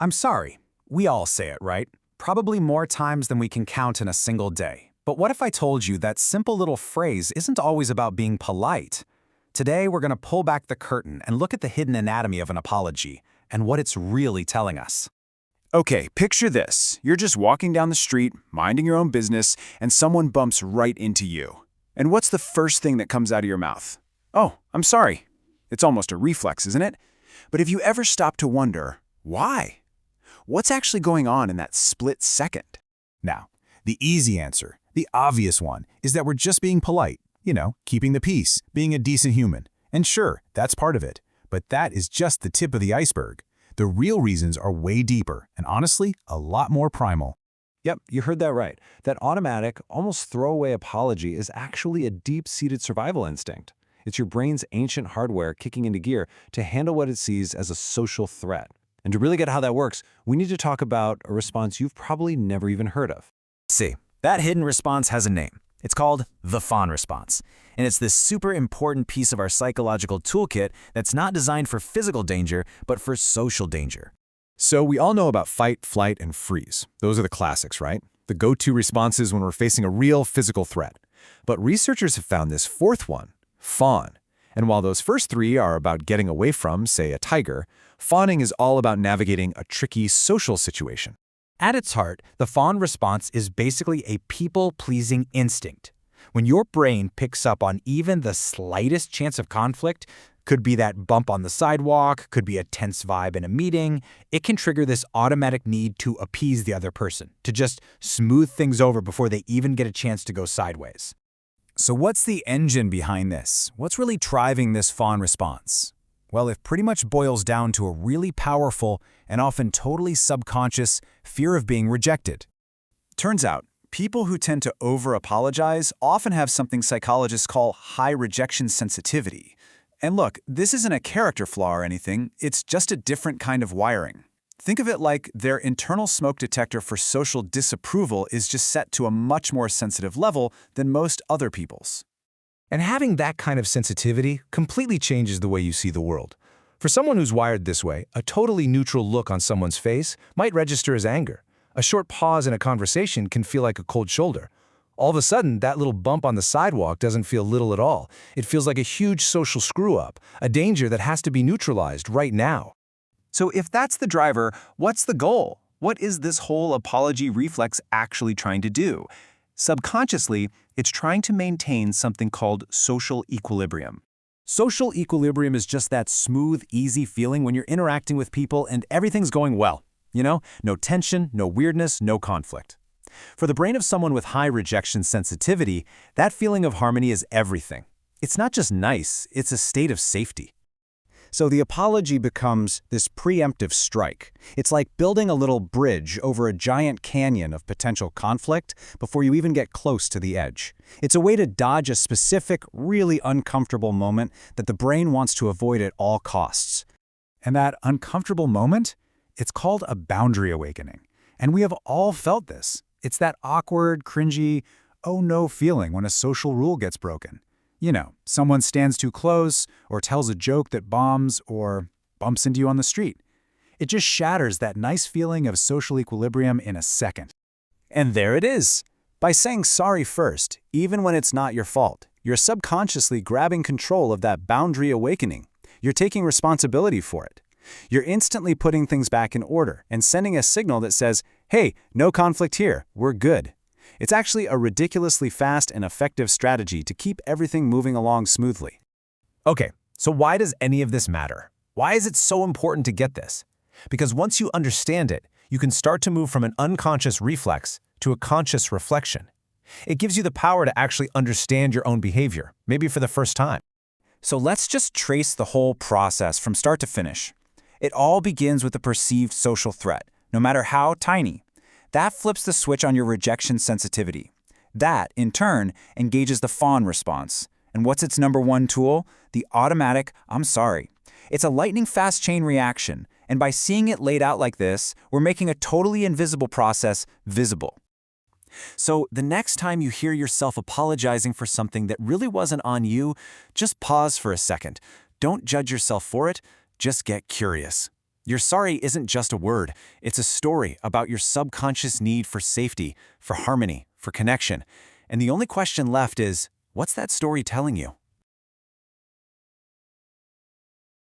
I'm sorry. We all say it, right? Probably more times than we can count in a single day. But what if I told you that simple little phrase isn't always about being polite? Today, we're going to pull back the curtain and look at the hidden anatomy of an apology and what it's really telling us. Okay, picture this. You're just walking down the street, minding your own business, and someone bumps right into you. And what's the first thing that comes out of your mouth? Oh, I'm sorry. It's almost a reflex, isn't it? But have you ever stopped to wonder, why? What's actually going on in that split second? Now, the easy answer, the obvious one, is that we're just being polite. Keeping the peace, being a decent human. And sure, that's part of it. But that is just the tip of the iceberg. The real reasons are way deeper and honestly, a lot more primal. Yep, you heard that right. That automatic, almost throwaway apology is actually a deep-seated survival instinct. It's your brain's ancient hardware kicking into gear to handle what it sees as a social threat. And to really get how that works, we need to talk about a response you've probably never even heard of. See, that hidden response has a name. It's called the Fawning Response. And it's this super important piece of our psychological toolkit that's not designed for physical danger, but for social danger. So we all know about fight, flight, and freeze. Those are the classics, right? The go-to responses when we're facing a real physical threat. But researchers have found this fourth one, fawn. And while those first three are about getting away from, say, a tiger, fawning is all about navigating a tricky social situation. At its heart, the Fawning Response is basically a people-pleasing instinct. When your brain picks up on even the slightest chance of conflict, could be that bump on the sidewalk, could be a tense vibe in a meeting, it can trigger this automatic need to appease the other person, to just smooth things over before they even get a chance to go sideways. So what's the engine behind this? What's really driving this Fawning Response? Well, it pretty much boils down to a really powerful and often totally subconscious fear of being rejected. Turns out, people who tend to over-apologize often have something psychologists call high rejection sensitivity. And look, this isn't a character flaw or anything, it's just a different kind of wiring. Think of it like their internal smoke detector for social disapproval is just set to a much more sensitive level than most other people's. And having that kind of sensitivity completely changes the way you see the world. For someone who's wired this way, a totally neutral look on someone's face might register as anger. A short pause in a conversation can feel like a cold shoulder. All of a sudden, that little bump on the sidewalk doesn't feel little at all. It feels like a huge social screw-up, a danger that has to be neutralized right now. So if that's the driver, what's the goal? What is this whole apology reflex actually trying to do? Subconsciously, it's trying to maintain something called social equilibrium. Social equilibrium is just that smooth, easy feeling when you're interacting with people and everything's going well. No tension, no weirdness, no conflict. For the brain of someone with high rejection sensitivity, that feeling of harmony is everything. It's not just nice, it's a state of safety. So the apology becomes this preemptive strike. It's like building a little bridge over a giant canyon of potential conflict before you even get close to the edge. It's a way to dodge a specific, really uncomfortable moment that the brain wants to avoid at all costs. And that uncomfortable moment? It's called a boundary awakening. And we have all felt this. It's that awkward, cringy, oh no feeling when a social rule gets broken. Someone stands too close, or tells a joke that bombs, or bumps into you on the street. It just shatters that nice feeling of social equilibrium in a second. And there it is. By saying sorry first, even when it's not your fault, you're subconsciously grabbing control of that boundary awakening. You're taking responsibility for it. You're instantly putting things back in order and sending a signal that says, hey, no conflict here, we're good. It's actually a ridiculously fast and effective strategy to keep everything moving along smoothly. Okay, so why does any of this matter? Why is it so important to get this? Because once you understand it, you can start to move from an unconscious reflex to a conscious reflection. It gives you the power to actually understand your own behavior, maybe for the first time. So let's just trace the whole process from start to finish. It all begins with a perceived social threat, no matter how tiny. That flips the switch on your rejection sensitivity. That, in turn, engages the Fawning Response. And what's its number one tool? The automatic, I'm sorry. It's a lightning-fast chain reaction, and by seeing it laid out like this, we're making a totally invisible process visible. So the next time you hear yourself apologizing for something that really wasn't on you, just pause for a second. Don't judge yourself for it, just get curious. Your sorry isn't just a word. It's a story about your subconscious need for safety, for harmony, for connection. And the only question left is, what's that story telling you?